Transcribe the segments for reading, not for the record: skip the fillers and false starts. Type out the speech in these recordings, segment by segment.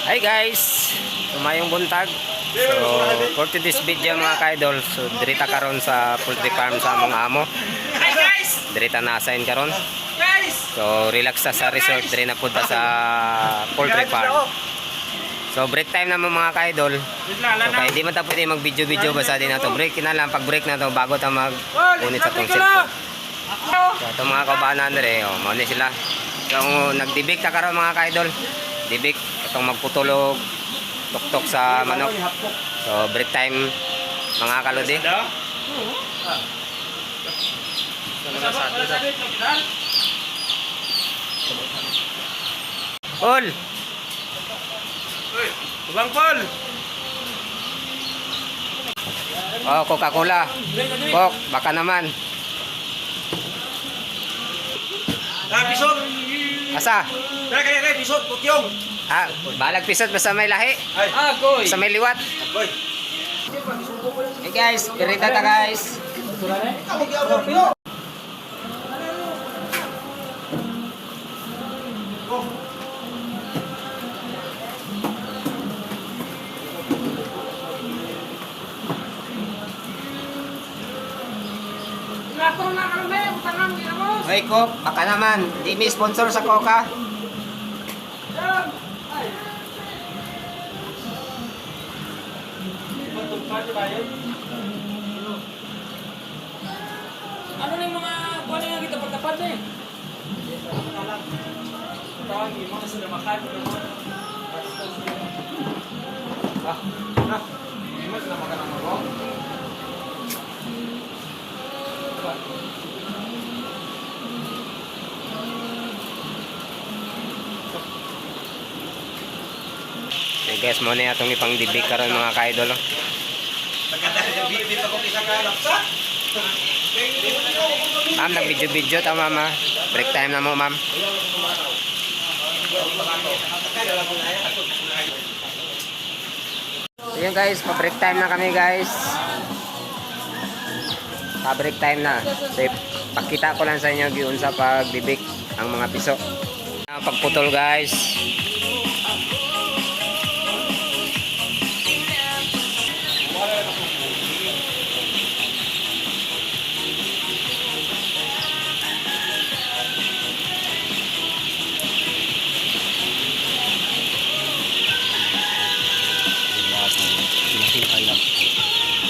Hi guys, tumayong buntag. So for today's video mga ka-idol, so dirita karon sa poultry farm sa among amo. Hi guys! Dirita na assign karon. Guys! So relax ta sa resort, diri na punta sa poultry farm. So break time na mga ka-idol. So kaya di man ta pwede mag-video-video basta din na to. Break na lang, pag break na to bago ta mag-unit sa tong cellphone. So ito mga kabanan diri, oh, mo ni sila. So nagdibik ta karon mga ka-idol. Dibik itong magputulog tuktok sa manok. So break time mga kalodi. Paul. Bang Paul. Oh, Coca-Cola. Coke, baka naman. Pisot. Asa? Kaya pisot putyong. Ah, balag pisot basta may lahi. Koy. Basta may liwat. Koy. Hey guys, pirita ta guys. Hoy Coke, baka naman. Di may sponsor sa Coca. Ano na yung mga kuha na kita pagkapad na eh? Tawag yung mga sila makan. Hindi sila makan ang mga. Hey guys, mo na itong ipang dibig karon mga ka-idol. Ma'am, nag-video-video ta mama. Break time na mo ma'am. So yun guys, pa-break time na kami guys. Pa-break time na. So pakita ko lang sa inyo giun sa pagdibig ang mga piso. Pagputol guys.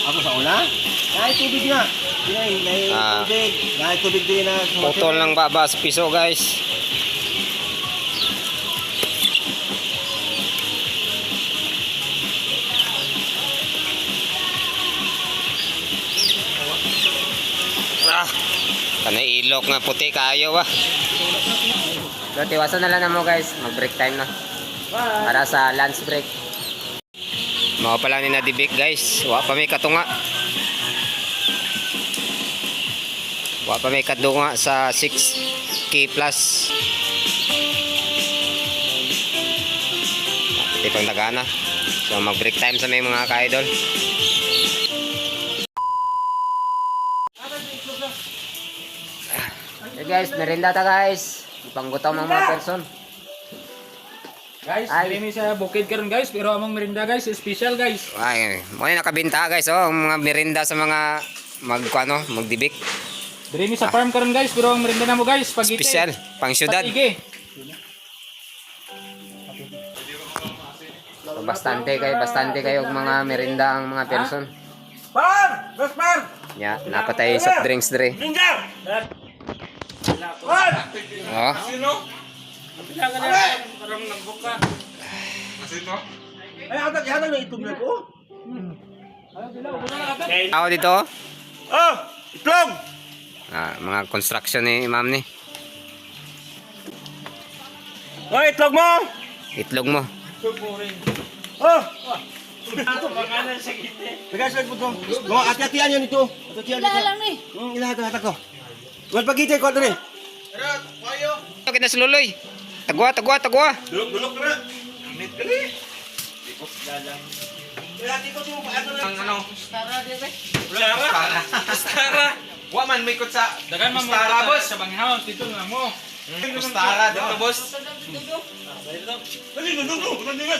Ako sa una? Dahil tubig nga. Tubig. Dahil tubig din na. Putol ng baba sa piso guys. Kanay ilok nga puti kayo ba. So tiwasan na lang na mo guys. Mag break time na. Para sa lunch break. Mga pala ni nadibik guys. Wa pa may katunga. Wa pa may katunga sa 6K plus. Ito pang nagana. So mag break time sa may mga ka-idol. Hey guys, merinda ta guys. Panggutom ng mga person. Guys, Ay. hindi sa bukid karon guys, pero among merinda guys, special guys. Ay, mo na nakabenta guys, oh, ang mga merinda sa mga magdibik. Diri ni sa farm karon guys, pero ang merinda namo guys, spaghetti. Special, pang syudad. Patige. So, bastante kayo og mga merinda ang mga person. Par! Best par! Ya, napatay soft drinks dire. Ninja! Par! Oh. Sino? Pila ka na karon nagbuka. Ay, hatag na itong na ko. Ako dito. Oh! Itlog! Mga construction ni ma'am ni. Oh, itlog mo! Itlog mo. Oh! Tagas lang po ito. Ati-atian yan ito. Ati-atian ito. lang ni. Ilahat ko. Wal pagkita ko dere. Okay na sululoy. Tagwa. Dulok na. Amit ka ni. Dikos dalang. Dati ko yung paano na. Ano? Stara dire. Stara. Wa man may kot sa Dagan man mo Stara, boss. sa banghaw dito na mo. Kustara dito, boss.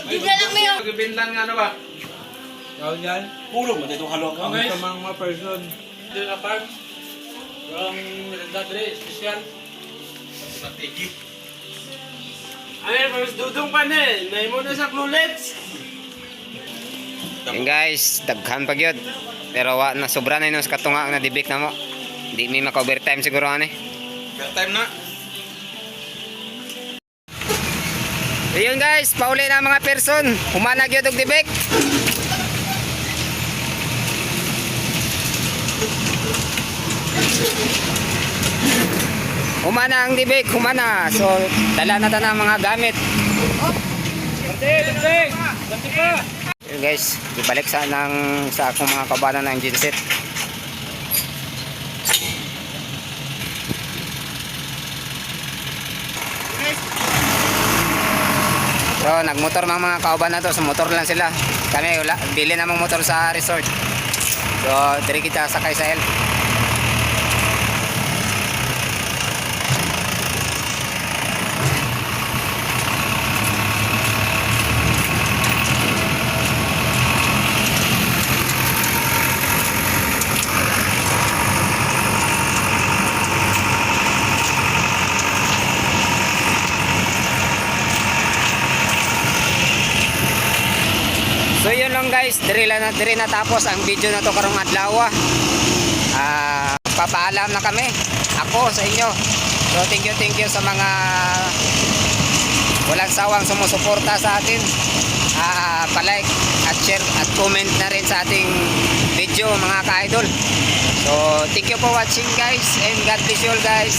Tignan lang mo yun. Pag-binlan nga na ba? Gawin yan. Puro mo dito halong. Ang mga person. Dito na farm. From Merenda Dre, special. Ay, first dudong pa na eh. Nay mo na sa klulets. Yan guys, daghan pag yun. Pero wa na sobra na yun sa katunga na dibik na mo. Hindi may maka-overtime siguro ano eh. Time na. Ayun guys, pauli na ang mga person. Humanag yun og dibik. Humana ang dibik, humana. So, dala na ang mga gamit. Ganti pa. Ayun guys, ibalik sa akong mga kabana ng genset. So, nagmotor mga kauban na to. Sa motor lang sila. Kami, wala, bili namang motor sa resort. So, diri kita sakay sa L. So yun lang guys, diri natapos ang video na to karong adlaw. Papaalam na kami ako sa inyo. So thank you sa mga walang sawang sumusuporta sa atin. Pa-like at share at comment na rin sa ating video mga ka-idol. So thank you for watching guys and God bless you all guys.